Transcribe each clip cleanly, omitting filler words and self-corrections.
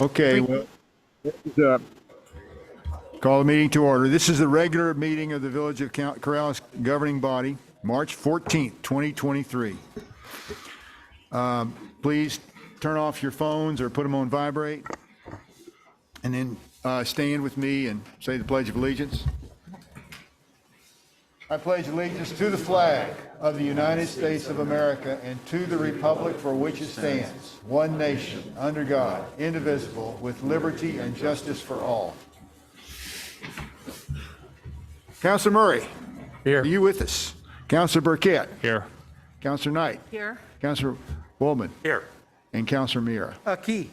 Okay, well, uh, call the meeting to order. This is the regular meeting of the Village of Corrales governing body, March 14th, 2023. Please turn off your phones or put them on vibrate. And then stand with me and say the Pledge of Allegiance. I pledge allegiance to the flag of the United States of America and to the republic for which it stands, one nation, under God, indivisible, with liberty and justice for all. Councilor Murray. Here. Are you with us? Councilor Burkett. Here. Councilor Knight. Here. Councilor Woolman. Here. And Councilor Mira. Key.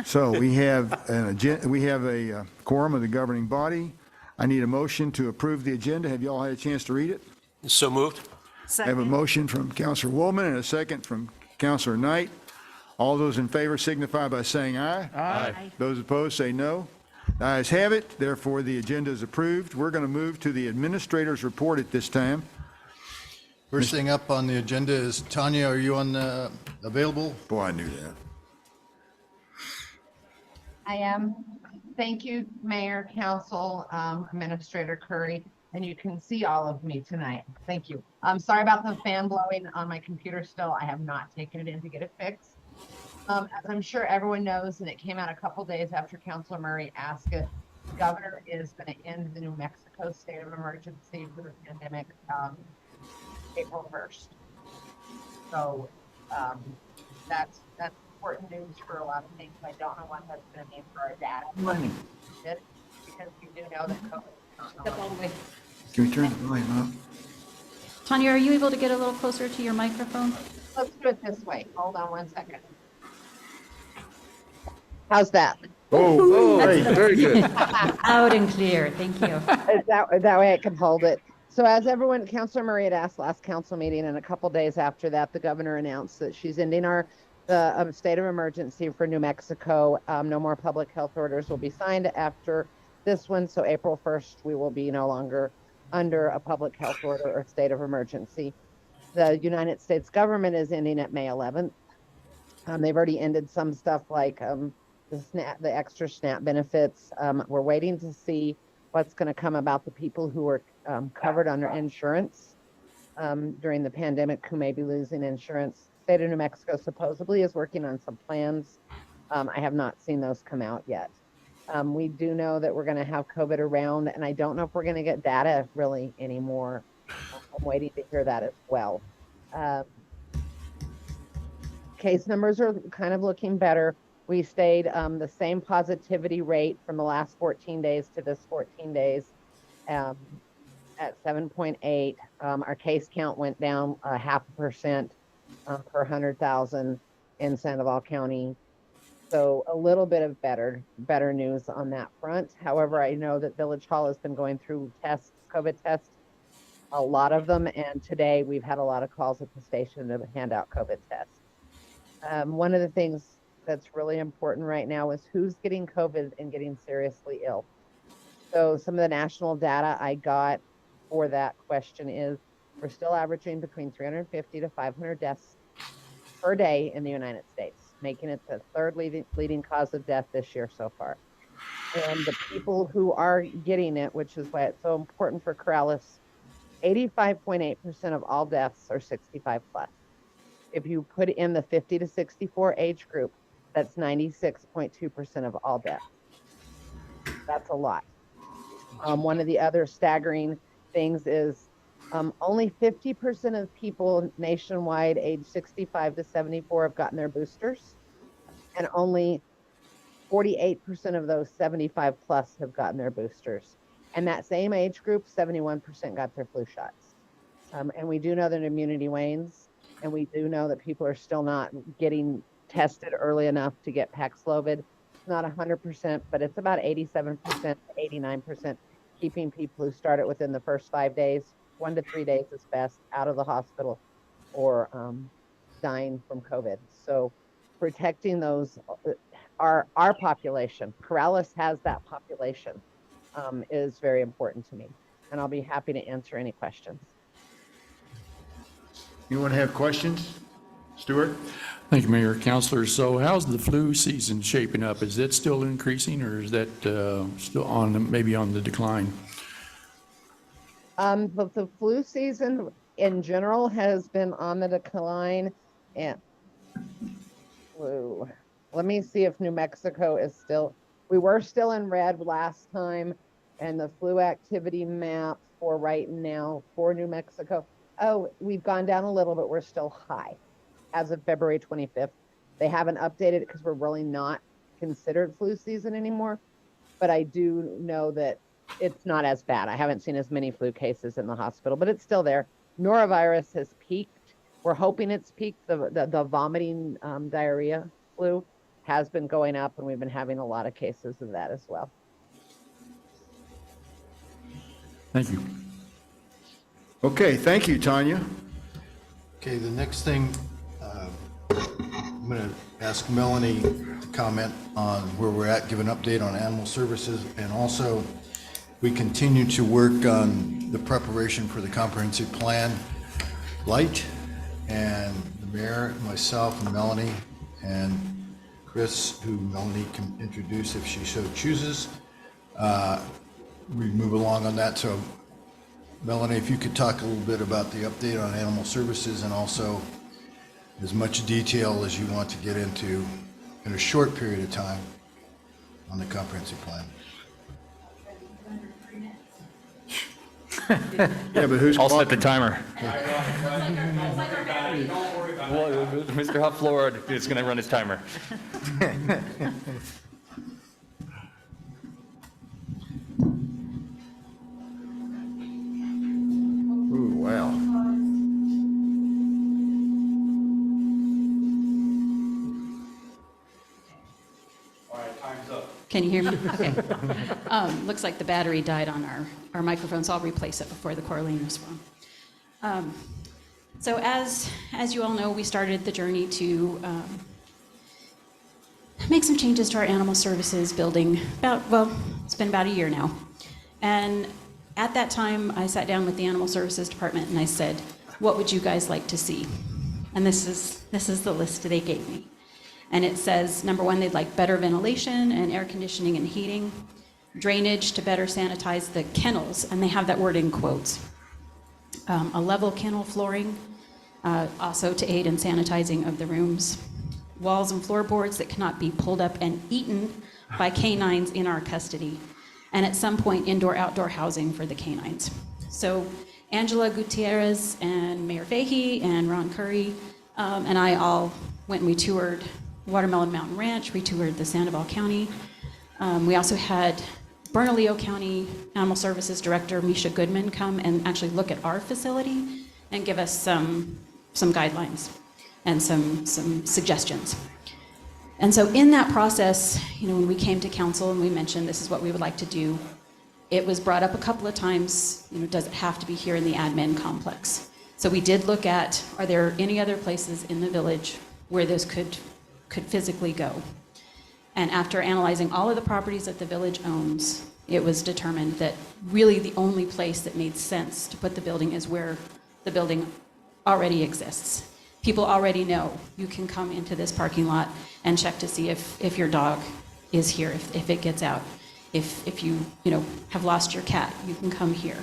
So we have a quorum of the governing body. I need a motion to approve the agenda. Have you all had a chance to read it? So moved. I have a motion from Councilor Woolman and a second from Councilor Knight. All those in favor signify by saying aye. Aye. Those opposed say no. The ayes have it. Therefore, the agenda is approved. We're going to move to the administrator's report at this time. First thing up on the agenda is Tanya, are you available? Boy, I knew that. I am. Thank you, Mayor, Council, Administrator Curry, and you can see all of me tonight. Thank you. I'm sorry about the fan blowing on my computer still. I have not taken it in to get it fixed. As I'm sure everyone knows, and it came out a couple days after Councilor Murray asked it, the governor is going to end the New Mexico state of emergency for the pandemic April 1st. So that's important news for a lot of things. I don't know what that's going to mean for our data. Because we do know that COVID is not going. Can we turn the volume up? Tanya, are you able to get a little closer to your microphone? Let's do it this way. Hold on one second. How's that? Oh, great, very good. Loud and clear, thank you. That way I can hold it. So as everyone, Councilor Murray had asked last council meeting, and a couple days after that, the governor announced that she's ending the state of emergency for New Mexico. No more public health orders will be signed after this one. So April 1st, we will be no longer under a public health order or state of emergency. The United States government is ending at May 11th. They've already ended some stuff like the extra SNAP benefits. We're waiting to see what's going to come about the people who are covered under insurance during the pandemic who may be losing insurance. State of New Mexico supposedly is working on some plans. I have not seen those come out yet. We do know that we're going to have COVID around, and I don't know if we're going to get data really anymore. I'm waiting to hear that as well. Case numbers are kind of looking better. We stayed the same positivity rate from the last 14 days to this 14 days at 7.8. Our case count went down 0.5% per 100,000 in Sandoval County. So a little bit of better news on that front. However, I know that Village Hall has been going through COVID tests, a lot of them. And today we've had a lot of calls at the station to hand out COVID tests. One of the things that's really important right now is who's getting COVID and getting seriously ill. So some of the national data I got for that question is we're still averaging between 350 to 500 deaths per day in the United States, making it the third leading cause of death this year so far. And the people who are getting it, which is why it's so important for Corrales, 85.8% of all deaths are 65 plus. If you put in the 50 to 64 age group, that's 96.2% of all deaths. That's a lot. One of the other staggering things is only 50% of people nationwide age 65 to 74 have gotten their boosters, and only 48% of those 75 plus have gotten their boosters. And that same age group, 71% got their flu shots. And we do know that immunity wanes, and we do know that people are still not getting tested early enough to get Paxlovid. It's not 100%, but it's about 87% to 89%, keeping people who started within the first 5 days, 1 to 3 days is best, out of the hospital or dying from COVID. So protecting those, our population, Corrales has that population, is very important to me. And I'll be happy to answer any questions. Anyone have questions? Stuart? Thank you, Mayor, Councilors. So how's the flu season shaping up? Is it still increasing, or is that still on, maybe on the decline? But the flu season in general has been on the decline, and flu. Let me see if New Mexico is still, we were still in red last time, and the flu activity map for right now for New Mexico. Oh, we've gone down a little, but we're still high as of February 25th. They haven't updated it because we're really not considered flu season anymore. But I do know that it's not as bad. I haven't seen as many flu cases in the hospital, but it's still there. Norovirus has peaked. We're hoping it's peaked. The vomiting diarrhea flu has been going up, and we've been having a lot of cases of that as well. Thank you. Okay, thank you, Tanya. Okay, the next thing, I'm going to ask Melanie to comment on where we're at, give an update on animal services, and also we continue to work on the preparation for the comprehensive plan light, and the mayor, myself, and Melanie, and Chris, who Melanie can introduce if she so chooses. We move along on that. So Melanie, if you could talk a little bit about the update on animal services, and also as much detail as you want to get into in a short period of time on the comprehensive plan. Yeah, but who's I'll set the talking? timer. Well, Mr. Hufflord is going to run his timer. Ooh, wow. Can you hear me? Okay. Looks like the battery died on our microphone, so I'll replace it before the Corleone wrong. So as you all know, we started the journey to make some changes to our animal services building it's been about a year now. And at that time, I sat down with the animal services department and I said, what would you guys like to see? And this is the list they gave me. And it says, number one, they'd like better ventilation and air conditioning and heating, drainage to better sanitize the kennels, and they have that word in quotes, a level kennel flooring, also to aid in sanitizing of the rooms, walls and floorboards that cannot be pulled up and eaten by canines in our custody, and at some point, indoor-outdoor housing for the canines. So Angela Gutierrez and Mayor Fahey and Ron Curry and I all went and we toured Watermelon Mountain Ranch, we toured the Sandoval County. We also had Bernalillo County Animal Services Director Misha Goodman come and actually look at our facility and give us some guidelines and some suggestions. And so in that process, when we came to council and we mentioned this is what we would like to do, it was brought up a couple of times, does it have to be here in the admin complex? So we did look at, are there any other places in the village where this could physically go? And after analyzing all of the properties that the village owns, it was determined that really the only place that made sense to put the building is where the building already exists. People already know you can come into this parking lot and check to see if your dog is here, if it gets out. If you have lost your cat, you can come here.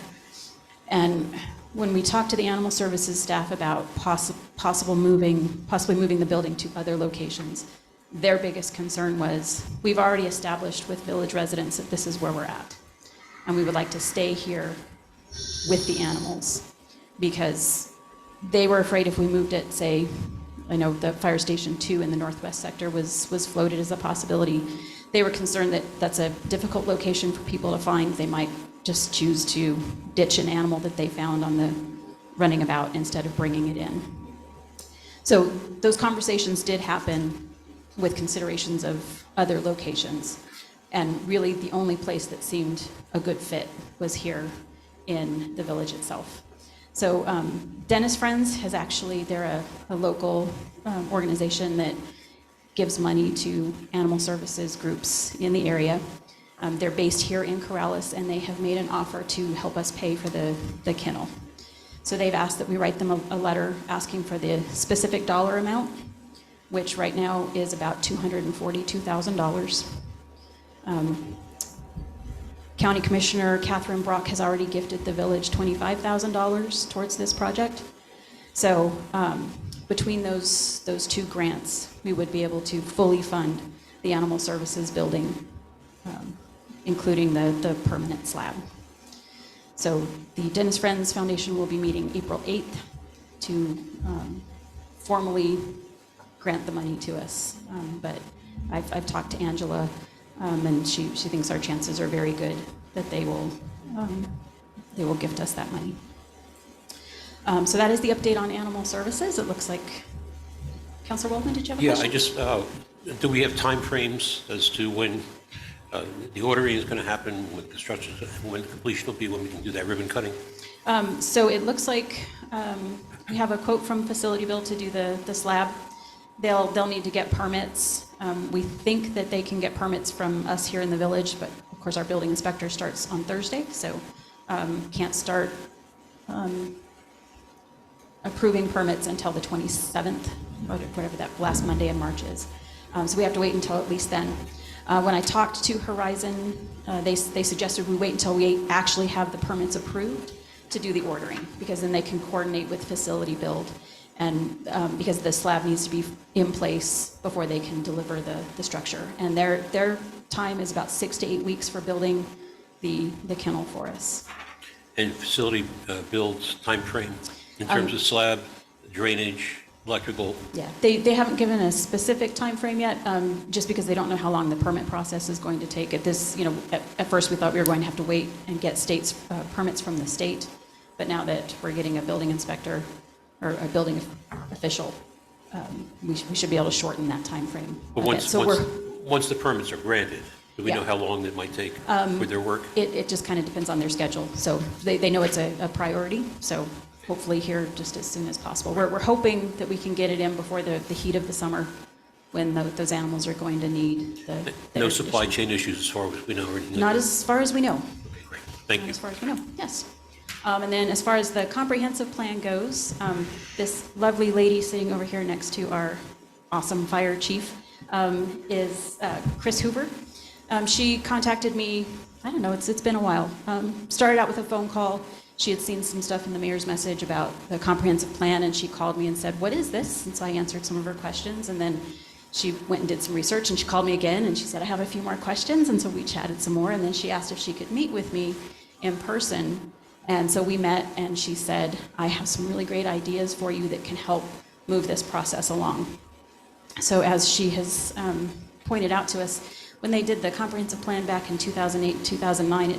And when we talked to the animal services staff about possibly moving the building to other locations, their biggest concern was, we've already established with village residents that this is where we're at. And we would like to stay here with the animals, because they were afraid if we moved it, say, I know the Fire Station 2 in the northwest sector was floated as a possibility. They were concerned that that's a difficult location for people to find. They might just choose to ditch an animal that they found on the running about instead of bringing it in. So those conversations did happen with considerations of other locations. And really the only place that seemed a good fit was here in the village itself. So Dennis Friends has actually, they're a local organization that gives money to animal services groups in the area. They're based here in Corrales, and they have made an offer to help us pay for the kennel. So they've asked that we write them a letter asking for the specific dollar amount. which right now is about $242,000. County Commissioner Catherine Brock has already gifted the village $25,000 towards this project. So between those two grants, we would be able to fully fund the animal services building, including the permanent slab. So the Dennis Friends Foundation will be meeting April 8th to formally grant the money to us. But I've talked to Angela, and she thinks our chances are very good that they will gift us that money. So that is the update on animal services. It looks like, Councilor Waldman, did you have a question? I just, do we have timeframes as to when the ordering is going to happen, when construction, when completion will be, when we can do that ribbon cutting? So it looks like we have a quote from Facility Bill to do the slab. They'll need to get permits. We think that they can get permits from us here in the village, but of course our building inspector starts on Thursday, so can't start approving permits until the 27th, whatever that last Monday in March is. So we have to wait until at least then. When I talked to Horizon, they suggested we wait until we actually have the permits approved to do the ordering, because then they can coordinate with Facility Build, and because the slab needs to be in place before they can deliver the structure. And their time is about 6 to 8 weeks for building the kennel for us. And facility builds timeframe in terms of slab, drainage, electrical? Yeah, they haven't given a specific time frame yet, just because they don't know how long the permit process is going to take. At this, at first we thought we were going to have to wait and get states permits from the state, but now that we're getting a building inspector or a building official, we should be able to shorten that time frame. But once the permits are granted, do we know how long that might take for their work? It just kind of depends on their schedule. So they know it's a priority, so hopefully here just as soon as possible. We're hoping that we can get it in before the heat of the summer, when those animals are going to need the No supply conditioning. chain issues as far as we know? Or anything? Not as far as we know. Okay, great. Thank you. As far as we know, yes. And then as far as the comprehensive plan goes, this lovely lady sitting over here next to our awesome fire chief is Chris Hoover. She contacted me, I don't know, it's been a while. Started out with a phone call. She had seen some stuff in the mayor's message about the comprehensive plan, and she called me and said, "What is this?" And so I answered some of her questions, and then she went and did some research, and she called me again, and she said, "I have a few more questions," and so we chatted some more, and then she asked if she could meet with me in person. And so we met, and she said, "I have some really great ideas for you that can help move this process along." So as she has pointed out to us, when they did the comprehensive plan back in 2008 and 2009,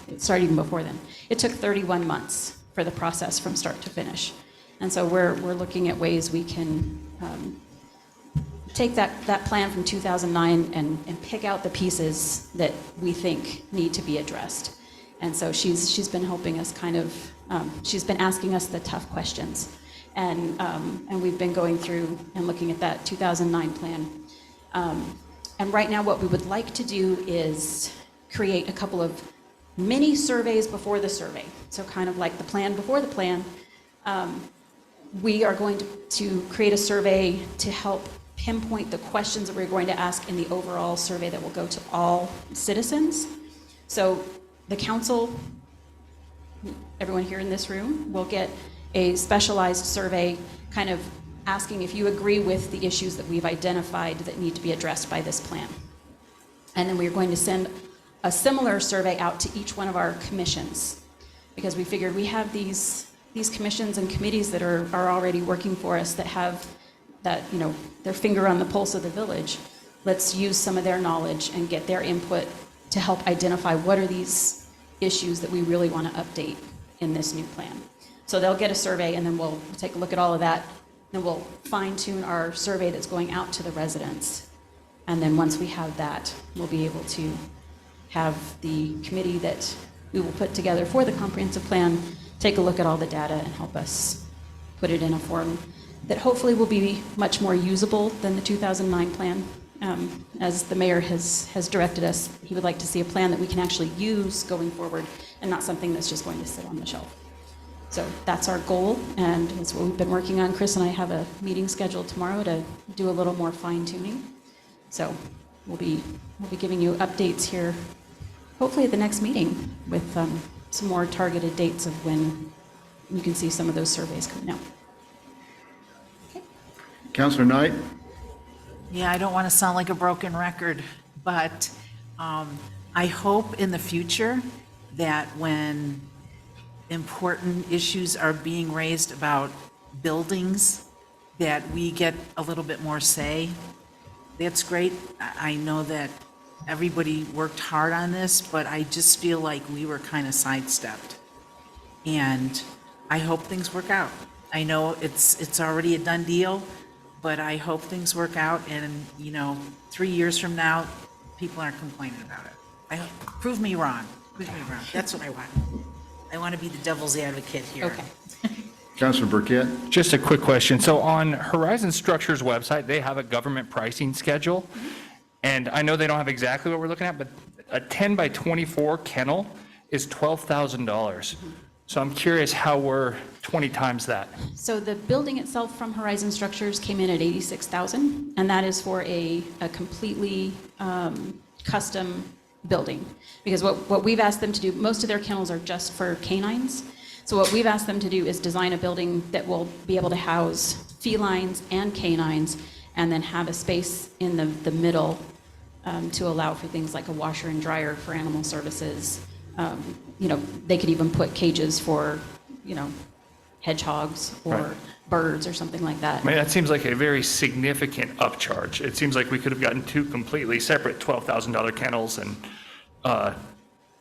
it started even before then. It took 31 months for the process from start to finish. And so we're looking at ways we can take that plan from 2009 and pick out the pieces that we think need to be addressed. And so she's been helping us she's been asking us the tough questions. And we've been going through and looking at that 2009 plan. And right now what we would like to do is create a couple of mini surveys before the survey. So kind of like the plan before the plan. We are going to create a survey to help pinpoint the questions that we're going to ask in the overall survey that will go to all citizens. So the council, everyone here in this room, will get a specialized survey kind of asking if you agree with the issues that we've identified that need to be addressed by this plan. And then we're going to send a similar survey out to each one of our commissions, because we figured we have these commissions and committees that are already working for us, that have that, their finger on the pulse of the village. Let's use some of their knowledge and get their input to help identify what are these issues that we really want to update in this new plan. So they'll get a survey, and then we'll take a look at all of that. Then we'll fine-tune our survey that's going out to the residents. And then once we have that, we'll be able to have the committee that we will put together for the comprehensive plan take a look at all the data and help us put it in a form that hopefully will be much more usable than the 2009 plan. As the mayor has directed us, he would like to see a plan that we can actually use going forward, and not something that's just going to sit on the shelf. So that's our goal, and it's what we've been working on. Chris and I have a meeting scheduled tomorrow to do a little more fine tuning. So we'll be giving you updates here, hopefully at the next meeting, with some more targeted dates of when you can see some of those surveys coming out. Councilor Knight? Yeah, I don't want to sound like a broken record, but I hope in the future that when important issues are being raised about buildings, that we get a little bit more say. That's great. I know that everybody worked hard on this, but I just feel like we were kind of sidestepped. And I hope things work out. I know it's already a done deal, but I hope things work out, and, 3 years from now, people aren't complaining about it. Prove me wrong. Prove me wrong. That's what I want. I want to be the devil's advocate here. Okay. Councilor Burkett? Just a quick question. So on Horizon Structures website, they have a government pricing schedule. And I know they don't have exactly what we're looking at, but a 10 by 24 kennel is $12,000. So I'm curious how we're 20 times that. So the building itself from Horizon Structures came in at $86,000, and that is for a completely custom building. Because what we've asked them to do, most of their kennels are just for canines. So what we've asked them to do is design a building that will be able to house felines and canines, and then have a space in the middle to allow for things like a washer and dryer for animal services. They could even put cages for, hedgehogs or Right. birds or something like that. I mean, that seems like a very significant upcharge. It seems like we could have gotten two completely separate $12,000 kennels and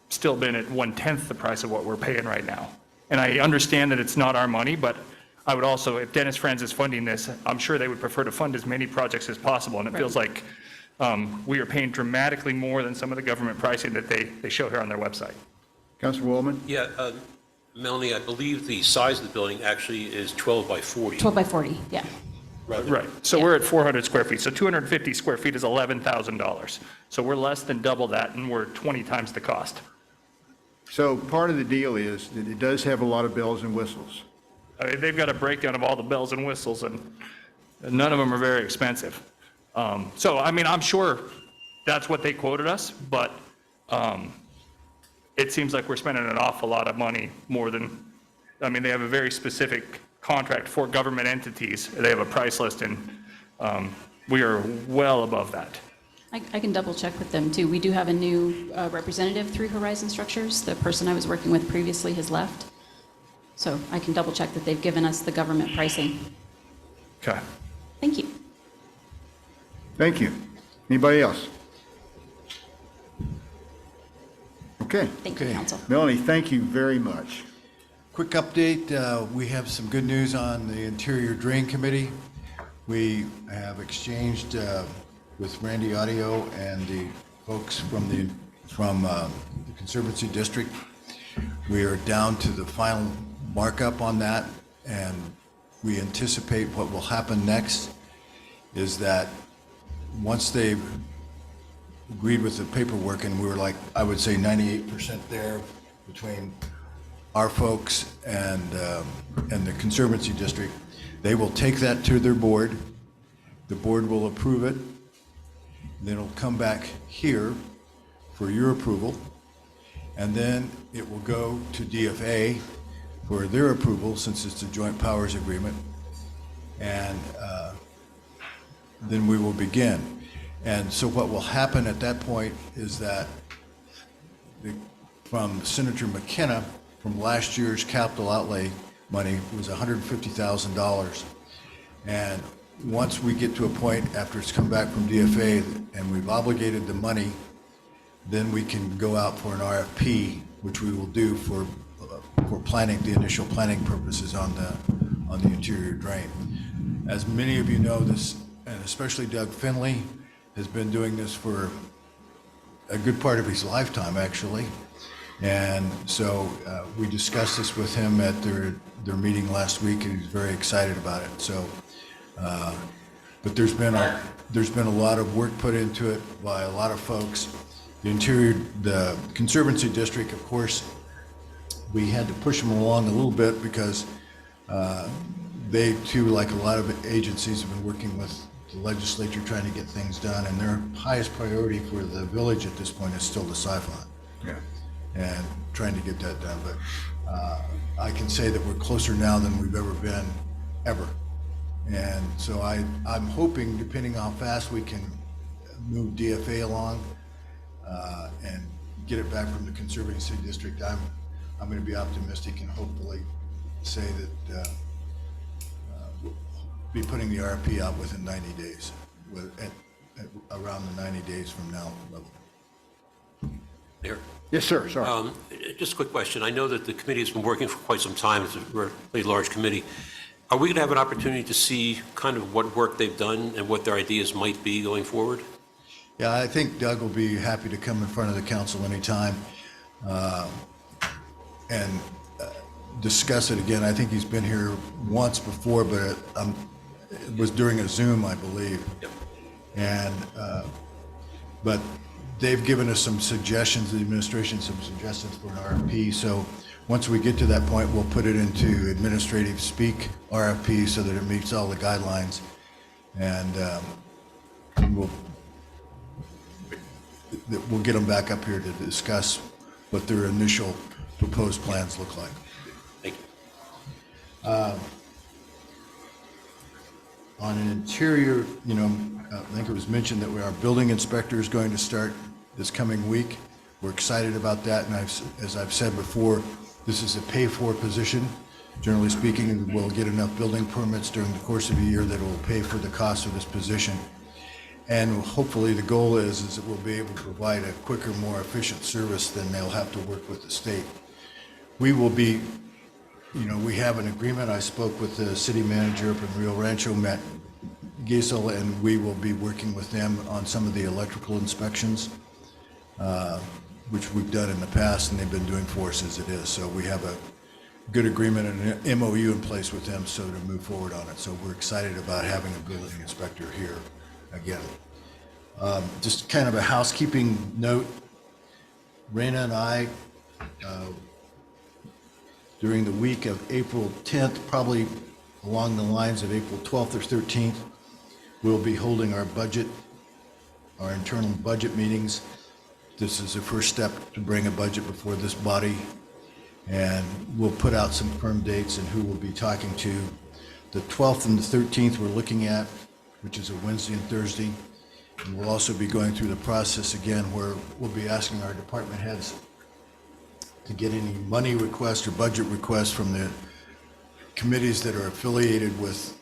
still been at 1/10 the price of what we're paying right now. And I understand that it's not our money, but I would also, if Dennis Friends is funding this, I'm sure they would prefer to fund as many projects as possible. And it feels like we are paying dramatically more than some of the government pricing that they show here on their website. Councilor Wallman? Yeah, Melanie, I believe the size of the building actually is 12 by 40. 12 by 40, yeah. Right. So we're at 400 square feet. So 250 square feet is $11,000. So we're less than double that, and we're 20 times the cost. So part of the deal is that it does have a lot of bells and whistles. I mean, they've got a breakdown of all the bells and whistles, and none of them are very expensive. So, I mean, I'm sure that's what they quoted us, but it seems like we're spending an awful lot of money, more than, I mean, they have a very specific contract for government entities. They have a price list, and we are well above that. I can double check with them too. We do have a new representative through Horizon Structures. The person I was working with previously has left. So I can double check that they've given us the government pricing. Okay. Thank you. Thank you. Anybody else? Okay. Thank you, Council. Melanie, thank you very much. Quick update, we have some good news on the Interior Drain Committee. We have exchanged with Randy Audio and the folks from the Conservancy District. We are down to the final markup on that, and we anticipate what will happen next is that once they've agreed with the paperwork, and we were like, I would say 98% there between our folks and the Conservancy District, they will take that to their board. The board will approve it. Then it'll come back here for your approval. And then it will go to DFA for their approval, since it's a joint powers agreement. And then we will begin. And so what will happen at that point is that from Senator McKenna, from last year's capital outlay money, was $150,000. And once we get to a point after it's come back from DFA and we've obligated the money, then we can go out for an RFP, which we will do for planning, the initial planning purposes on the interior drain. As many of you know, this, and especially Doug Finley, has been doing this for a good part of his lifetime, actually. And so we discussed this with him at their meeting last week, and he's very excited about it. So, but there's been a lot of work put into it by a lot of folks. The Conservancy District, of course, we had to push them along a little bit because they too, like a lot of agencies, have been working with the legislature trying to get things done, and their highest priority for the village at this point is still the Siphon. Yeah. And trying to get that done, but I can say that we're closer now than we've ever been, ever. And so I'm hoping, depending on how fast we can move DFA along and get it back from the Conservative City District, I'm going to be optimistic and hopefully say that we'll be putting the RFP out within 90 days, at around the 90 days from now level. Mayor? Yes, sir, sorry. Just a quick question. I know that the committee has been working for quite some time. It's a really large committee. Are we going to have an opportunity to see kind of what work they've done and what their ideas might be going forward? Yeah, I think Doug will be happy to come in front of the council anytime and discuss it again. I think he's been here once before, but it was during a Zoom, I believe. Yep. And, but they've given us some suggestions, the administration, some suggestions for an RFP. So once we get to that point, we'll put it into administrative speak RFP so that it meets all the guidelines. And we'll get them back up here to discuss what their initial proposed plans look like. Thank you. On an interior, I think it was mentioned that our building inspector is going to start this coming week. We're excited about that, and as I've said before, this is a pay-for position. Generally speaking, we'll get enough building permits during the course of a year that will pay for the cost of this position. And hopefully the goal is that we'll be able to provide a quicker, more efficient service than they'll have to work with the state. We will be, we have an agreement. I spoke with the city manager up in Rio Rancho, Matt Giesel, and we will be working with them on some of the electrical inspections, which we've done in the past, and they've been doing for us as it is. So we have a good agreement and an MOU in place with them so to move forward on it. So we're excited about having a building inspector here again. Just kind of a housekeeping note. Raina and I, during the week of April 10th, probably along the lines of April 12th or 13th, we'll be holding our internal budget meetings. This is the first step to bring a budget before this body, and we'll put out some firm dates and who we'll be talking to. The 12th and the 13th we're looking at, which is a Wednesday and Thursday. And we'll also be going through the process again where we'll be asking our department heads to get any money requests or budget requests from the committees that are affiliated with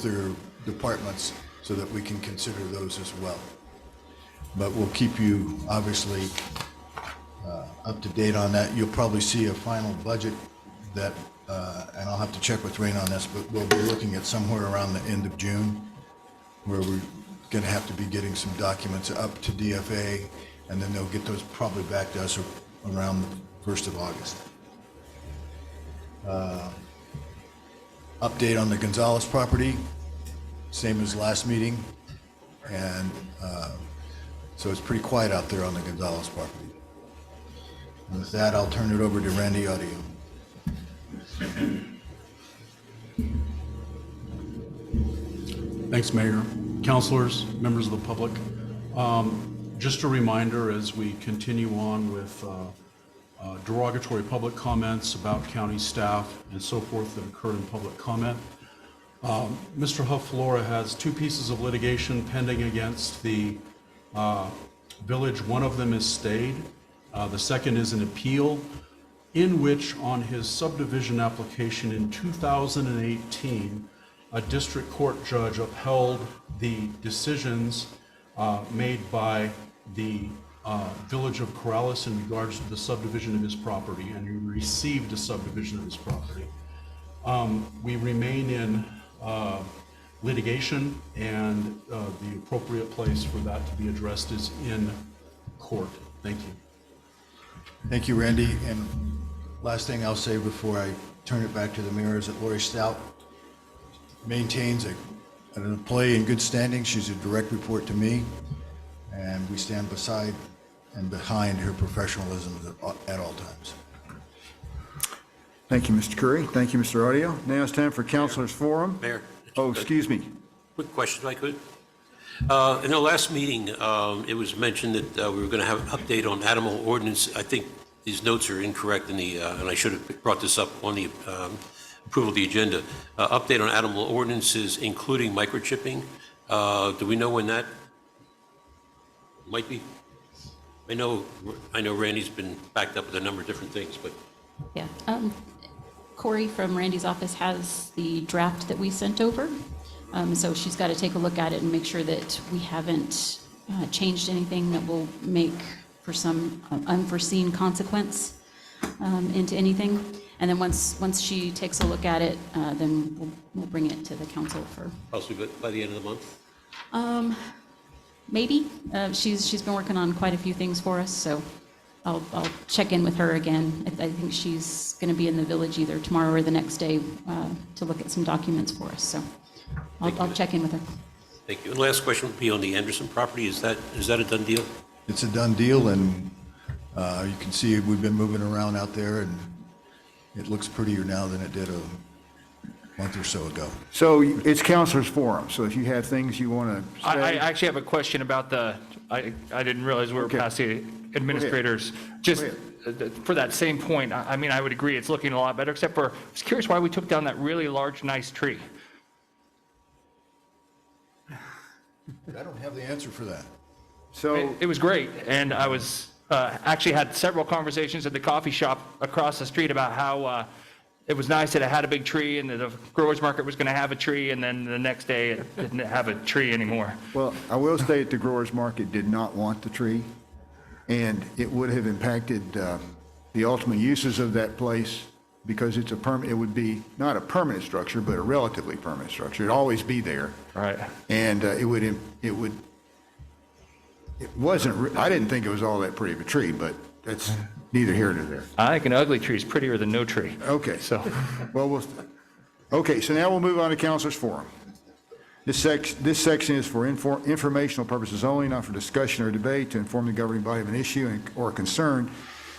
their departments so that we can consider those as well. But we'll keep you obviously up to date on that. You'll probably see a final budget that, and I'll have to check with Rain on this, but we'll be looking at somewhere around the end of June where we're going to have to be getting some documents up to DFA, and then they'll get those probably back to us around the 1st of August. Update on the Gonzalez property, same as last meeting, and so it's pretty quiet out there on the Gonzalez property. And with that, I'll turn it over to Randy Audio. Thanks, Mayor. Councilors, members of the public. Just a reminder as we continue on with derogatory public comments about county staff and so forth that occur in public comment. Mr. Huff Flora has 2 pieces of litigation pending against the village. One of them is stayed. The second is an appeal in which on his subdivision application in 2018, a district court judge upheld the decisions made by the village of Corrales in regards to the subdivision of his property, and he received a subdivision of his property. We remain in litigation, and the appropriate place for that to be addressed is in court. Thank you. Thank you, Randy. And last thing I'll say before I turn it back to the mayor is that Lori Stout maintains an employee in good standing. She's a direct report to me, and we stand beside and behind her professionalism at all times. Thank you, Mr. Curry. Thank you, Mr. Audio. Now it's time for Councilors Forum. Mayor? Oh, excuse me. Quick question, if I could. In the last meeting, it was mentioned that we were going to have an update on animal ordinance. I think these notes are incorrect in the, and I should have brought this up on the approval of the agenda. Update on animal ordinances, including microchipping. Do we know when that might be? I know Randy's been backed up with a number of different things, but Yeah. Corey from Randy's office has the draft that we sent over. So she's got to take a look at it and make sure that we haven't changed anything that will make for some unforeseen consequence into anything. And then once she takes a look at it, then we'll bring it to the council for, possibly by the end of the month? maybe. She's been working on quite a few things for us, so I'll check in with her again. I think she's going to be in the village either tomorrow or the next day to look at some documents for us, so I'll check in with her. Thank you. And last question would be on the Anderson property. Is that a done deal? It's a done deal, and you can see we've been moving around out there, and it looks prettier now than it did a month or so ago. So it's Councilors Forum, so if you have things you want to I say. actually have a question about I didn't realize we were Okay. past the administrators. Just for that same point, I mean, I would agree, it's looking a lot better, except for, I was curious why we took down that really large, nice tree. I don't have the answer for that. So, It was great, and I was, actually had several conversations at the coffee shop across the street about how it was nice that it had a big tree, and that the growers market was going to have a tree, and then the next day it didn't have a tree anymore. well, I will state the growers market did not want the tree, and it would have impacted the ultimate uses of that place because it's it would be not a permanent structure, but a relatively permanent structure. It'd always be there. Right. And it wasn't, I didn't think it was all that pretty of a tree, but that's neither here nor there. I think an ugly tree is prettier than no tree. Okay. So, Well, okay, so now we'll move on to Councilors Forum. This section is for informational purposes only, not for discussion or debate, to inform the governing body of an issue or concern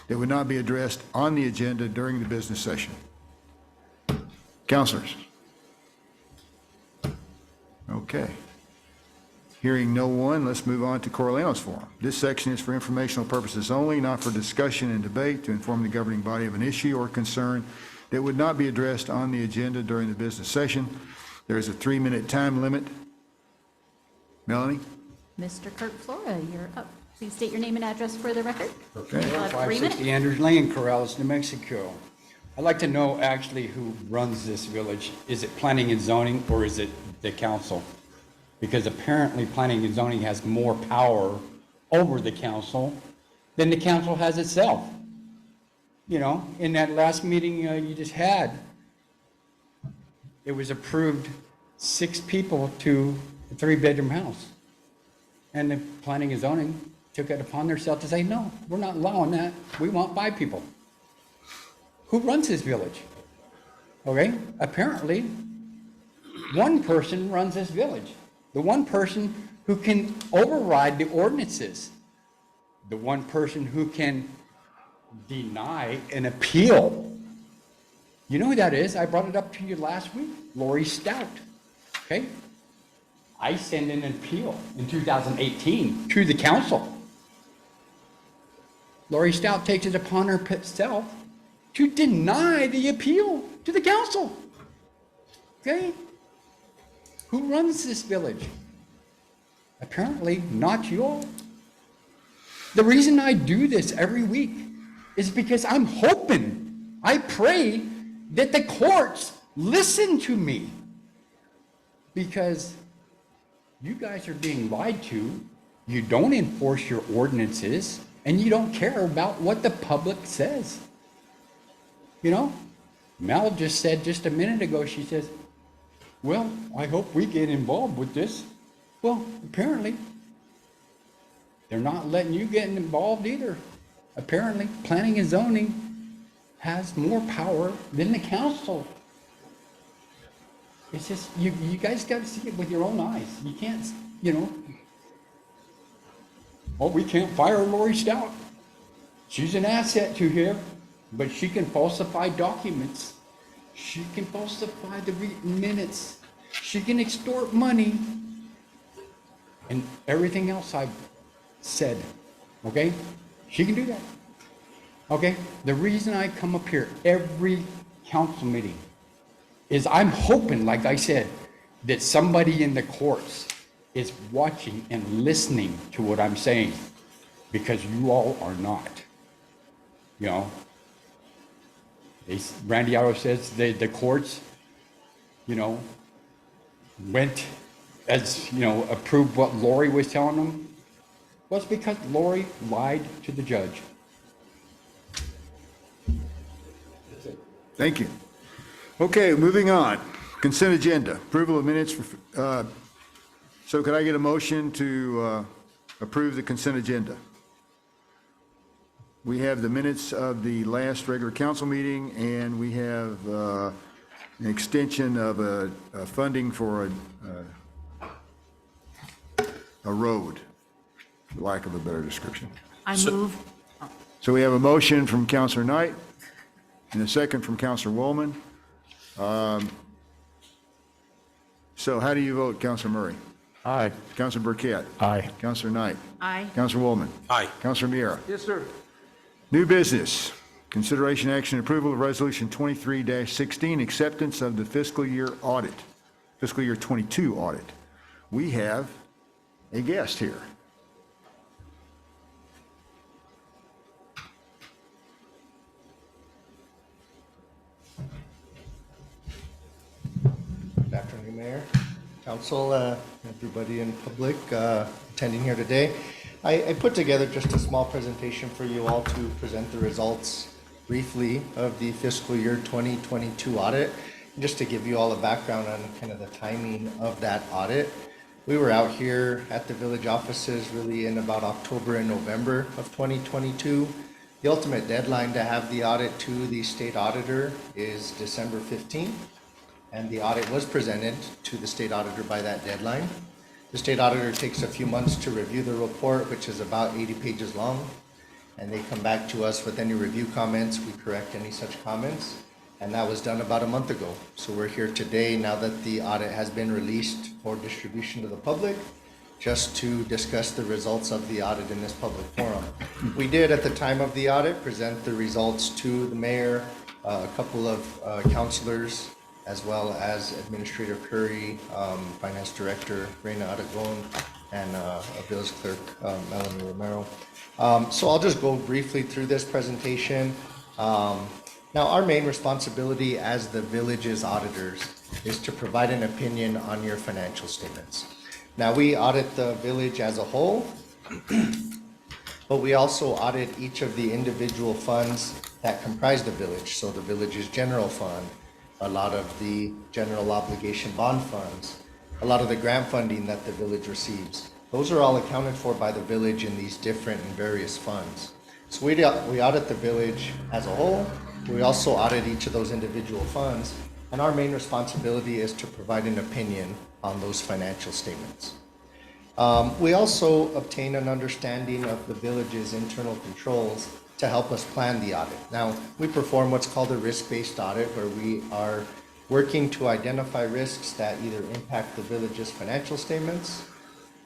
that would not be addressed on the agenda during the business session. Councilors? Okay. Hearing no one, let's move on to Corleone's Forum. This section is for informational purposes only, not for discussion and debate, to inform the governing body of an issue or concern that would not be addressed on the agenda during the business session. There is a 3-minute time limit. Melanie? Mr. Kurt Flora, you're up. Please state your name and address for the record. Okay. 3 minutes. 560 Andrews Lane, Corrales, New Mexico. I'd like to know actually who runs this village. Is it planning and zoning or is it the council? Because apparently planning and zoning has more power over the council than the council has itself. You know, in that last meeting you just had, it was approved 6 people to a 3-bedroom house. And the planning and zoning took it upon themselves to say, no, we're not allowing that. We want 5 people. Who runs this village? Okay, apparently, one person runs this village. The one person who can override the ordinances. The one person who can deny an appeal. You know who that is? I brought it up to you last week. Lori Stout. Okay? I sent in an appeal in 2018 to the council. Lori Stout takes it upon herself to deny the appeal to the council. Okay? Who runs this village? Apparently not you all. The reason I do this every week is because I'm hoping, I pray that the courts listen to me. Because you guys are being lied to, you don't enforce your ordinances, and you don't care about what the public says. You know, Mel just said just a minute ago, she says, well, I hope we get involved with this. Well, apparently, they're not letting you get involved either. Apparently, planning and zoning has more power than the council. It's just, you guys got to see it with your own eyes. You can't, you know, oh, we can't fire Lori Stout. She's an asset to here. but she can falsify documents. She can falsify the minutes. She can extort money. And everything else I've said, okay? She can do that. Okay? The reason I come up here every council meeting is I'm hoping, like I said, that somebody in the courts is watching and listening to what I'm saying, because you all are not. You know? Randy Otto says the courts, you know, went as, you know, approved what Lori was telling them. Well, it's because Lori lied to the judge. Thank you. Okay, moving on. Consent agenda, approval of minutes for, so could I get a motion to approve the consent agenda? We have the minutes of the last regular council meeting, and we have an extension of a funding for a road, for lack of a better description. I move, So we have a motion from Counselor Knight and a second from Counselor Woolman. So how do you vote, Counselor Murray? Aye. Counselor Burkett? Aye. Counselor Knight? aye. Counselor Woolman? Aye. Counselor Miera? Yes, sir. New business, consideration, action, approval of Resolution 23-16, acceptance of the fiscal year audit, fiscal year 22 audit. We have a guest here. Good afternoon, Mayor, Council, everybody in public attending here today. I put together just a small presentation for you all to present the results briefly of the fiscal year 2022 audit, just to give you all a background on kind of the timing of that audit. We were out here at the village offices really in about October and November of 2022. The ultimate deadline to have the audit to the state auditor is December 15th. And the audit was presented to the state auditor by that deadline. The state auditor takes a few months to review the report, which is about 80 pages long. And they come back to us with any review comments. We correct any such comments. And that was done about a month ago. So we're here today, now that the audit has been released for distribution to the public, just to discuss the results of the audit in this public forum. We did, at the time of the audit, present the results to the mayor, a couple of councilors, as well as Administrator Curry, Finance Director Reina Aragon, and village clerk Melanie Romero. So I'll just go briefly through this presentation. Now, our main responsibility as the village's auditors is to provide an opinion on your financial statements. Now, we audit the village as a whole, but we also audit each of the individual funds that comprise the village. So the village's general fund, a lot of the general obligation bond funds, a lot of the grant funding that the village receives. Those are all accounted for by the village in these different and various funds. So we audit the village as a whole. We also audit each of those individual funds, and our main responsibility is to provide an opinion on those financial statements. We also obtain an understanding of the village's internal controls to help us plan the audit. Now, we perform what's called a risk-based audit, where we are working to identify risks that either impact the village's financial statements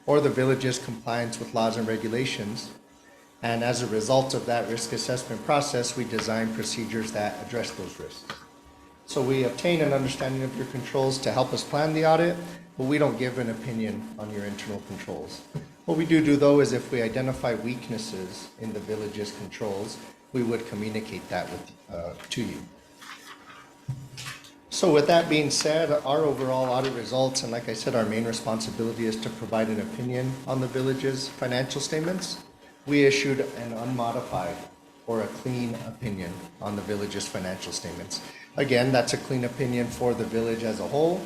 or the village's compliance with laws and regulations. And as a result of that risk assessment process, we design procedures that address those risks. So we obtain an understanding of your controls to help us plan the audit, but we don't give an opinion on your internal controls. What we do though is if we identify weaknesses in the village's controls, we would communicate that to you. So with that being said, our overall audit results, and like I said, our main responsibility is to provide an opinion on the village's financial statements. We issued an unmodified or a clean opinion on the village's financial statements. Again, that's a clean opinion for the village as a whole,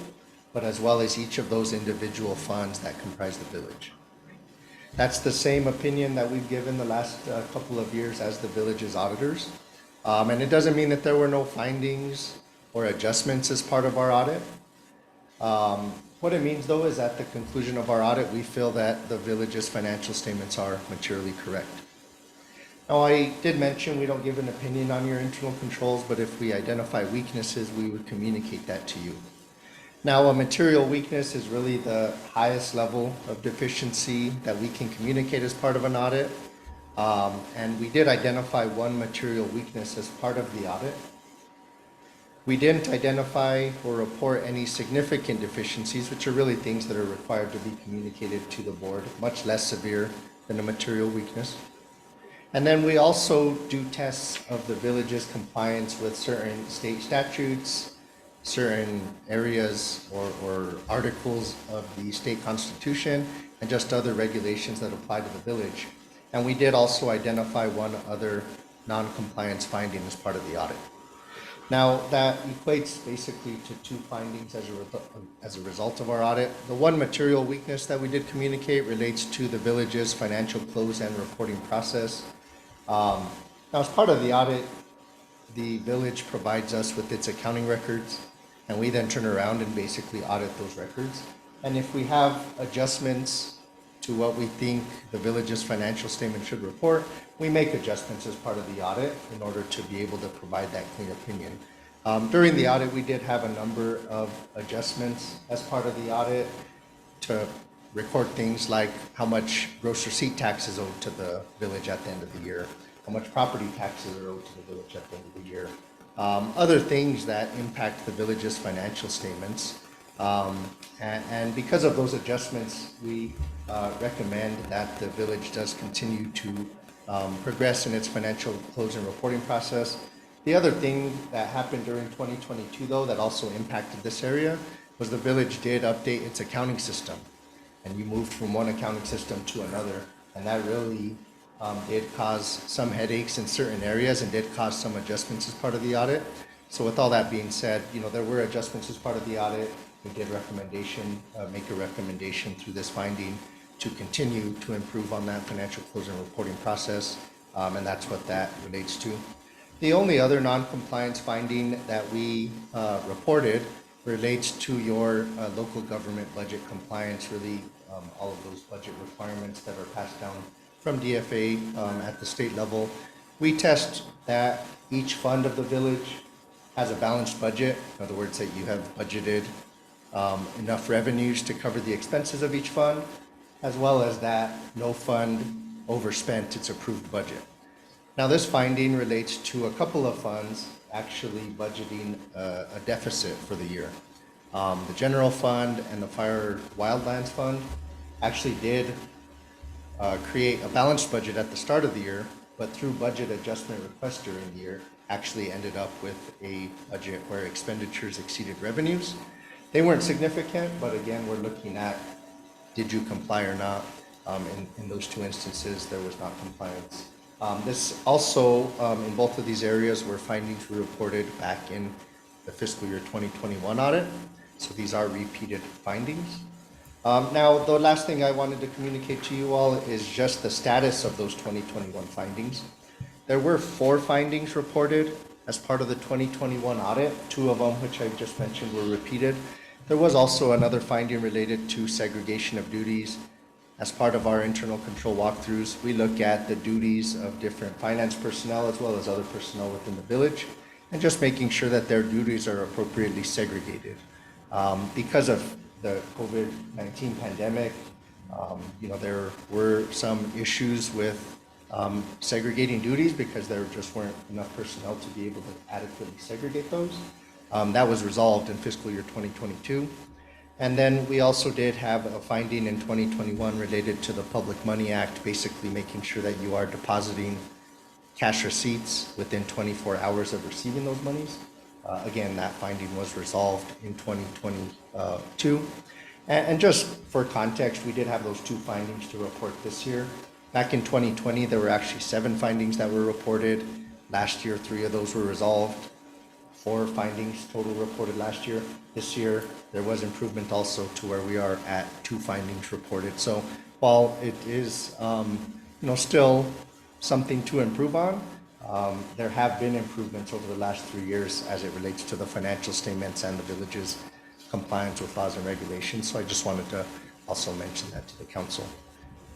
but as well as each of those individual funds that comprise the village. That's the same opinion that we've given the last couple of years as the village's auditors. And it doesn't mean that there were no findings or adjustments as part of our audit. What it means though is at the conclusion of our audit, we feel that the village's financial statements are materially correct. Now, I did mention we don't give an opinion on your internal controls, but if we identify weaknesses, we would communicate that to you. Now, a material weakness is really the highest level of deficiency that we can communicate as part of an audit. And we did identify one material weakness as part of the audit. We didn't identify or report any significant deficiencies, which are really things that are required to be communicated to the board, much less severe than a material weakness. And then we also do tests of the village's compliance with certain state statutes, certain areas or articles of the state constitution, and just other regulations that apply to the village. And we did also identify one other non-compliance finding as part of the audit. Now, that equates basically to 2 findings as a result of our audit. The one material weakness that we did communicate relates to the village's financial close and reporting process. Now, as part of the audit, the village provides us with its accounting records, and we then turn around and basically audit those records. And if we have adjustments to what we think the village's financial statement should report, we make adjustments as part of the audit in order to be able to provide that clean opinion. During the audit, we did have a number of adjustments as part of the audit to record things like how much gross receipt tax is owed to the village at the end of the year, how much property taxes are owed to the village at the end of the year, other things that impact the village's financial statements. And because of those adjustments, we recommend that the village does continue to progress in its financial close and reporting process. The other thing that happened during 2022, though, that also impacted this area was the village did update its accounting system. And you moved from one accounting system to another, and that really did cause some headaches in certain areas and did cause some adjustments as part of the audit. So with all that being said, there were adjustments as part of the audit. We did make a recommendation through this finding to continue to improve on that financial close and reporting process, and that's what that relates to. The only other non-compliance finding that we reported relates to your local government budget compliance, really all of those budget requirements that are passed down from DFA at the state level. We test that each fund of the village has a balanced budget. In other words, that you have budgeted enough revenues to cover the expenses of each fund, as well as that no fund overspent its approved budget. Now, this finding relates to a couple of funds actually budgeting a deficit for the year. The general fund and the fire wildlands fund actually did create a balanced budget at the start of the year, but through budget adjustment requests during the year, actually ended up with a budget where expenditures exceeded revenues. They weren't significant, but again, we're looking at, did you comply or not? In those 2 instances, there was not compliance. This also, in both of these areas, were findings we reported back in the fiscal year 2021 audit. So these are repeated findings. Now, the last thing I wanted to communicate to you all is just the status of those 2021 findings. There were 4 findings reported as part of the 2021 audit. 2 of them, which I just mentioned, were repeated. There was also another finding related to segregation of duties. As part of our internal control walkthroughs, we look at the duties of different finance personnel as well as other personnel within the village, and just making sure that their duties are appropriately segregated. Because of the COVID-19 pandemic, there were some issues with segregating duties because there just weren't enough personnel to be able to adequately segregate those. That was resolved in fiscal year 2022. And then we also did have a finding in 2021 related to the Public Money Act, basically making sure that you are depositing cash receipts within 24 hours of receiving those monies. Again, that finding was resolved in 2022. And just for context, we did have those 2 findings to report this year. Back in 2020, there were actually 7 findings that were reported. Last year, 3 of those were resolved. 4 findings total reported last year. This year, there was improvement also to where we are at 2 findings reported. So while it is, still something to improve on, there have been improvements over the last 3 years as it relates to the financial statements and the village's compliance with laws and regulations. So I just wanted to also mention that to the council.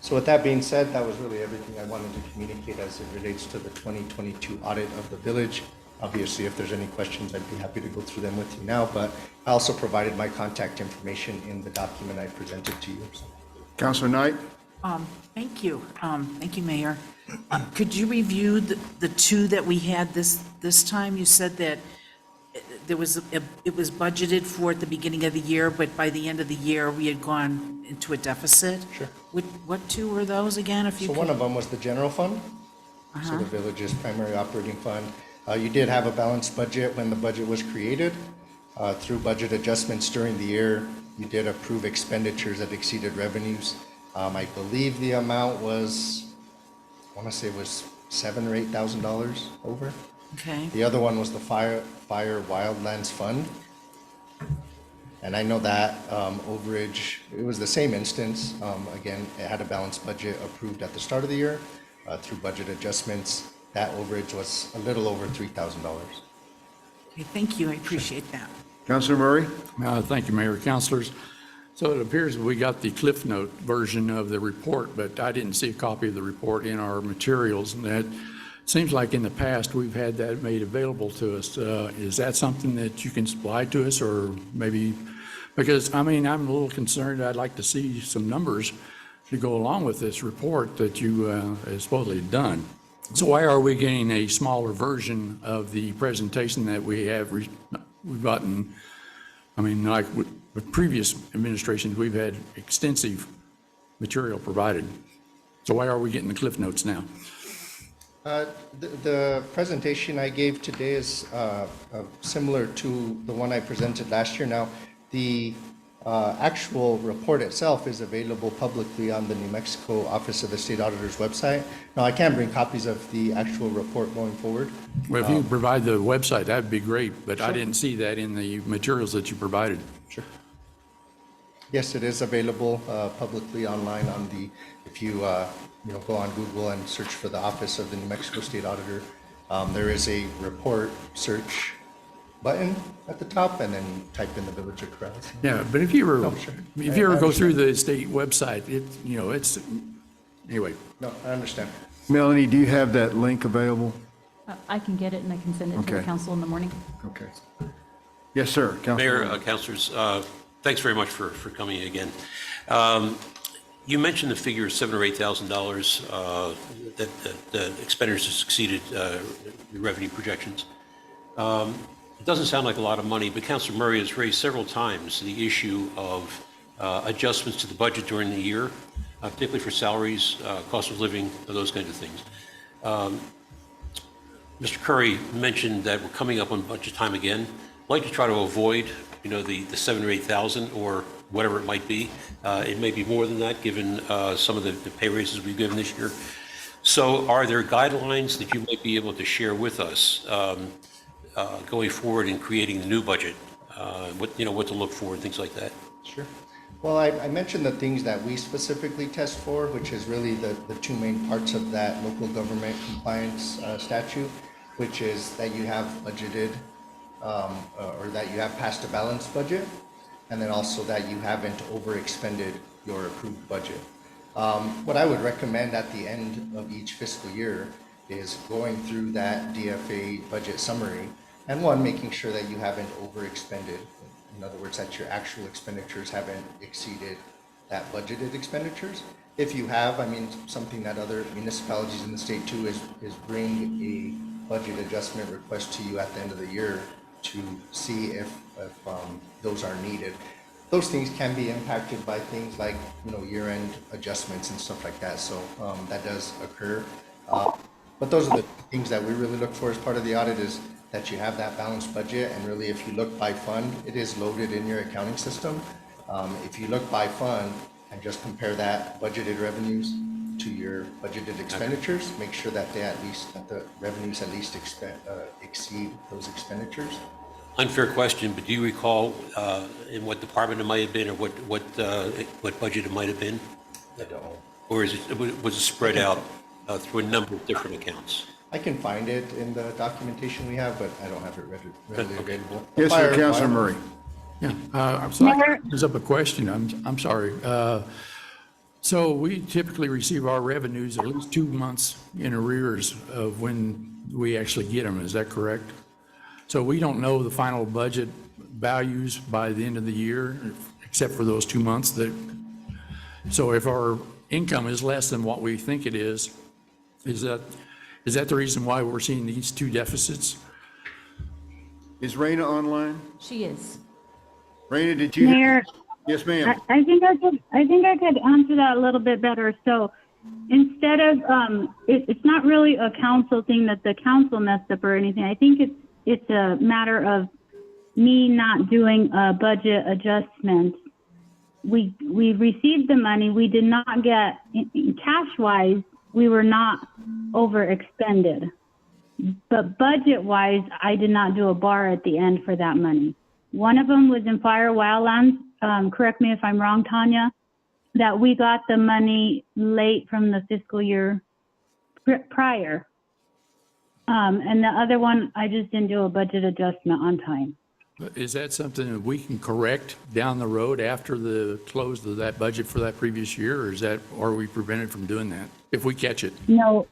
So with that being said, that was really everything I wanted to communicate as it relates to the 2022 audit of the village. Obviously, if there's any questions, I'd be happy to go through them with you now, but I also provided my contact information in the document I presented to you. Counselor Knight? Thank you. Thank you, Mayor. Could you review the two that we had this time? You said that it was budgeted for at the beginning of the year, but by the end of the year, we had gone into a deficit? Sure. What two were those again, if you So could? one of them was the general fund, so the village's primary operating fund. You did have a balanced budget when the budget was created. Through budget adjustments during the year, you did approve expenditures that exceeded revenues. I believe the amount was, I want to say it was $7,000 or $8,000 over. Okay. The other one was the Fire Wildlands Fund. And I know that overage, it was the same instance. Again, it had a balanced budget approved at the start of the year. Through budget adjustments, that overage was a little over $3,000. Okay, thank you, I appreciate that. Counselor Murray? Thank you, Mayor, councilors. So it appears we got the Cliff Note version of the report, but I didn't see a copy of the report in our materials. And that seems like in the past, we've had that made available to us. Is that something that you can supply to us, or maybe, because, I mean, I'm a little concerned. I'd like to see some numbers to go along with this report that you have supposedly done. So why are we getting a smaller version of the presentation that we've gotten? I mean, like with previous administrations, we've had extensive material provided. So why are we getting the Cliff Notes now? The presentation I gave today is similar to the one I presented last year. Now, the actual report itself is available publicly on the New Mexico Office of the State Auditor's website. Now, I can bring copies of the actual report going forward. Well, if you provide the website, that'd be great, but I didn't see that in the materials that you provided. Sure. Yes, it is available publicly online on the, if you go on Google and search for the Office of the New Mexico State Auditor, there is a report search button at the top, and then you type in the Village of Corrales. Yeah, but if you ever, sure. if you I ever go through understand. the state website, it's, anyway. No, I understand. Melanie, do you have that link available? I can get it and I can send it to the Okay. council in the morning. Okay. Yes, sir. Counselor. Mayor, councilors, thanks very much for coming again. You mentioned the figure of $7,000 or $8,000 that the expenditures exceeded the revenue projections. It doesn't sound like a lot of money, but Councilor Murray has raised several times the issue of adjustments to the budget during the year, particularly for salaries, cost of living, those kinds of things. Mr. Curry mentioned that we're coming up on budget time again. I'd like to try to avoid, the 7,000 or 8,000 or whatever it might be. It may be more than that, given some of the pay raises we've given this year. So are there guidelines that you might be able to share with us going forward in creating the new budget? What to look for and things like that? Sure. Well, I mentioned the things that we specifically test for, which is really the two main parts of that local government compliance statute, which is that you have budgeted or that you have passed a balanced budget, and then also that you haven't overexpended your approved budget. What I would recommend at the end of each fiscal year is going through that DFA budget summary, and making sure that you haven't overexpended. In other words, that your actual expenditures haven't exceeded that budgeted expenditures. If you have, something that other municipalities in the state do is bring a budget adjustment request to you at the end of the year to see if those are needed. Those things can be impacted by things like, year-end adjustments and stuff like that. So that does occur. But those are the things that we really look for as part of the audit, is that you have that balanced budget. And really, if you look by fund, it is loaded in your accounting system. If you look by fund and just compare that budgeted revenues to your budgeted expenditures, make sure that that the revenues at least exceed those expenditures. Unfair question, but do you recall in what department it might have been, or what budget it might have been? I don't. Or was it spread out through a number of different accounts? I can find it in the documentation we have, but I don't have it readily available. Yes, sir. Counselor Murray. Yeah, I'm sorry. There's up a question. I'm sorry. So we typically receive our revenues at least 2 months in arrears of when we actually get them. Is that correct? So we don't know the final budget values by the end of the year, except for those 2 months that, so if our income is less than what we think it is that the reason why we're seeing these two deficits? Is Raina online? She is. Raina, did you? Mayor, Yes, ma'am. I think I could answer that a little bit better. So instead of, it's not really a council thing that the council messed up or anything. I think it's a matter of me not doing a budget adjustment. We received the money. We did not get, cash wise, we were not overexpended. But budget wise, I did not do a bar at the end for that money. One of them was in Fire Wildlands. Correct me if I'm wrong, Tanya, that we got the money late from the fiscal year prior. And the other one, I just didn't do a budget adjustment on time. Is that something that we can correct down the road after the close of that budget for that previous year, or are we prevented from doing that if we catch it? No,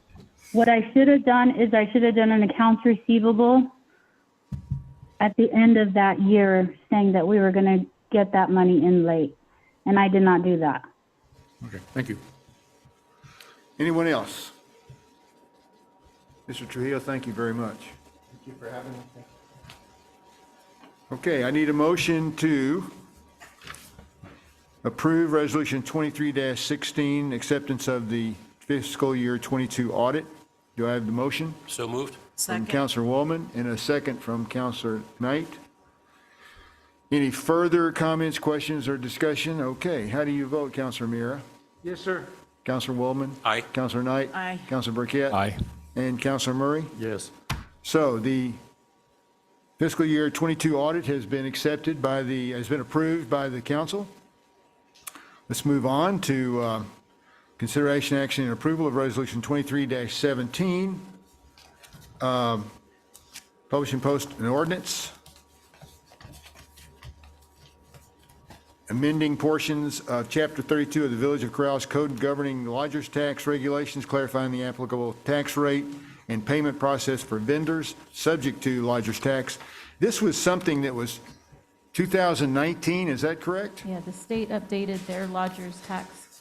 what I should have done is I should have done an accounts receivable at the end of that year saying that we were going to get that money in late, and I did not do that. Okay, thank you. Anyone else? Mr. Trujillo, thank you very much. Thank you for having me. Thank you. Okay, I need a motion to approve Resolution 23-16, acceptance of the fiscal year 22 audit. Do I have the motion? So moved? From Second. Counselor Wallman and a second from Counselor Knight. Any further comments, questions, or discussion? Okay, how do you vote, Counselor Mira? Yes, sir. Counselor Wallman? Aye. Counselor Knight? Aye. Counselor Burkett? Aye. And Counselor Murray? Yes. So the fiscal year 22 audit has been has been approved by the council. Let's move on to consideration, action, and approval of Resolution 23-17. Publish and post an ordinance amending portions of Chapter 32 of the Village of Corrales Code governing lodgers tax regulations, clarifying the applicable tax rate and payment process for vendors subject to lodgers tax. This was something that was 2019, is that correct? Yeah, the state updated their lodgers tax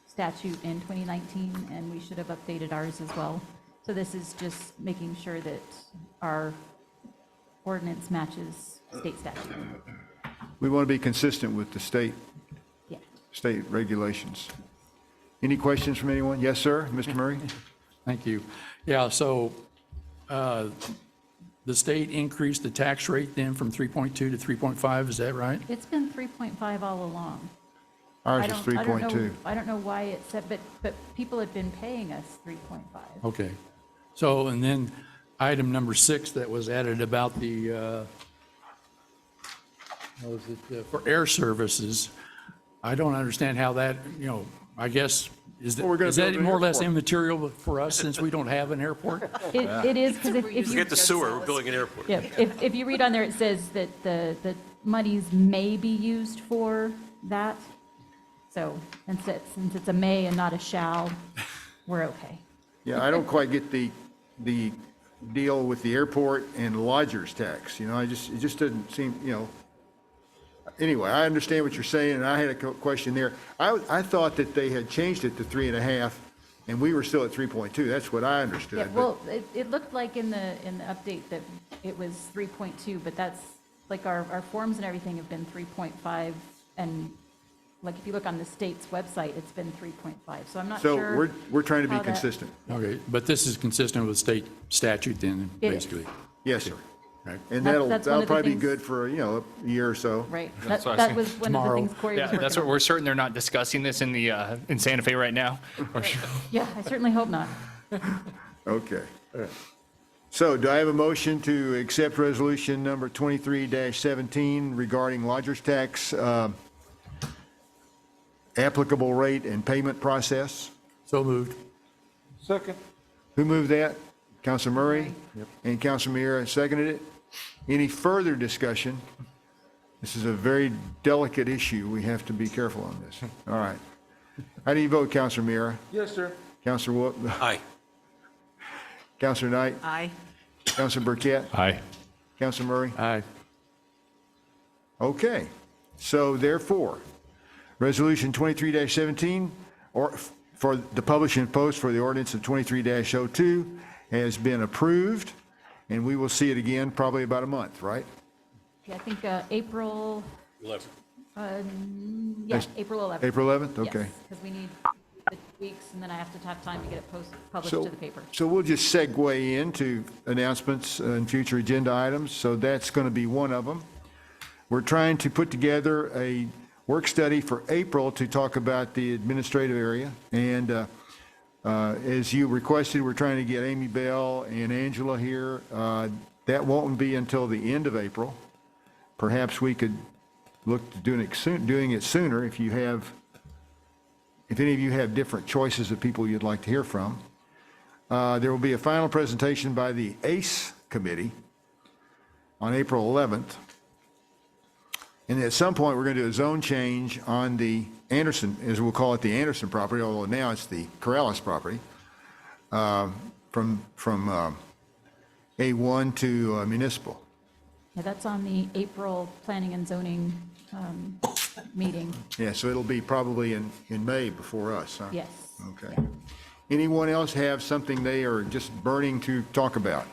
statute in 2019, and we should have updated ours as well. So this is just making sure that our ordinance matches state statute. We want to be consistent with the state Yeah. regulations. Any questions from anyone? Yes, sir, Mr. Murray? Thank you. Yeah, so the state increased the tax rate then from 3.2 to 3.5, is that right? It's been 3.5 all along. Ours I is don't- I don't know- 3.2. I don't know why it said, but people had been paying us 3.5. Okay. So, and then item number 6 that was added about the, what was it, for air services, I don't understand how that, I guess, is Well, we're gonna is that build an more or less airport. immaterial for us since we don't have an airport? It is, because if you. Forget the sewer, we're building an airport. Yeah, if you read on there, it says that the monies may be used for that. So, and since it's a may and not a shall, we're okay. Yeah, I don't quite get the deal with the airport and lodgers tax, it just doesn't seem, Anyway, I understand what you're saying, and I had a question there. I thought that they had changed it to 3.5, and we were still at 3.2. That's what I understood. Yeah, but- well, it looked like in the update that it was 3.2, but that's, like, our forms and everything have been 3.5, and like, if you look on the state's website, it's been 3.5, so I'm not So sure. we're trying to be how that- consistent. Okay, but this is consistent with state statute then, It is. basically? Yes, sir. Right. And That's that'll one of the probably be things- good for, a year or so. Right, That's what I was that was one of the Tomorrow. things Corey was Yeah, working on. that's what we're certain they're not discussing this in the in Santa Fe right now. Yeah, I certainly hope not. Okay. So do I have a motion to accept resolution number 23-17 regarding lodgers tax applicable rate and payment process? So moved. Who moved that? Councilor Murray? And Councilor Mira seconded it. Any further discussion? This is a very delicate issue. We have to be careful on this. All right. How do you vote, Counselor Miera? Yes, sir. Counselor Wood? Aye. Counselor Knight? Aye. Counselor Burkett? Aye. Counselor Murray? Aye. Okay. So therefore, Resolution 23-17, or for the publishing post for the ordinance of 23-02 has been approved, and we will see it again probably about a month, right? Yeah, I think April, 11. yeah, April 11th. April 11th? Okay. Because we need the weeks, and then I have to have time to get it published So, to the paper. so we'll just segue into announcements and future agenda items. So that's going to be one of them. We're trying to put together a work study for April to talk about the administrative area. And as you requested, we're trying to get Amy Bell and Angela here. That won't be until the end of April. Perhaps we could look to doing it sooner if any of you have different choices of people you'd like to hear from. There will be a final presentation by the ACE Committee on April 11th. And at some point, we're going to do a zone change on the Anderson, as we'll call it, the Anderson property, although now it's the Corrales property, from A1 to municipal. Yeah, that's on the April Planning and Zoning meeting. Yeah, so it'll be probably in May before us, huh? Yes. Okay. Anyone else have something they are just burning to talk about?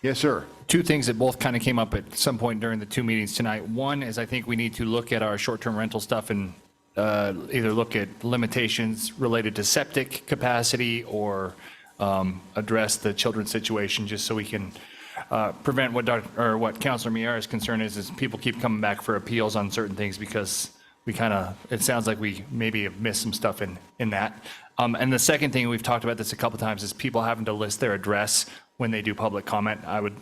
Yes, sir. Two things that both kind of came up at some point during the two meetings tonight. One is I think we need to look at our short-term rental stuff and either look at limitations related to septic capacity or address the children's situation, just so we can prevent what Councilor Miera's concern is people keep coming back for appeals on certain things because it sounds like we maybe have missed some stuff in that. And the second thing, we've talked about this a couple times, is people having to list their address when they do public comment. I would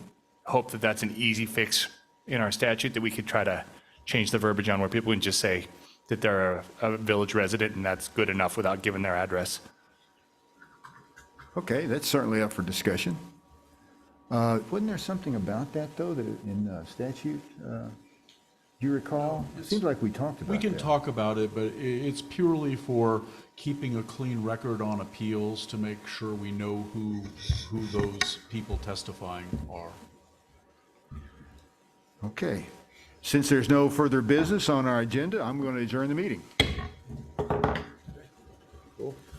hope that that's an easy fix in our statute, that we could try to change the verbiage on where people can just say that they're a village resident and that's good enough without giving their address. Okay, that's certainly up for discussion. Wasn't there something about that, though, that in statute? Do you recall? It seems like we talked about that. We can talk about it, but it's purely for keeping a clean record on appeals to make sure we know who those people testifying are. Okay. Since there's no further business on our agenda, I'm going to adjourn the meeting.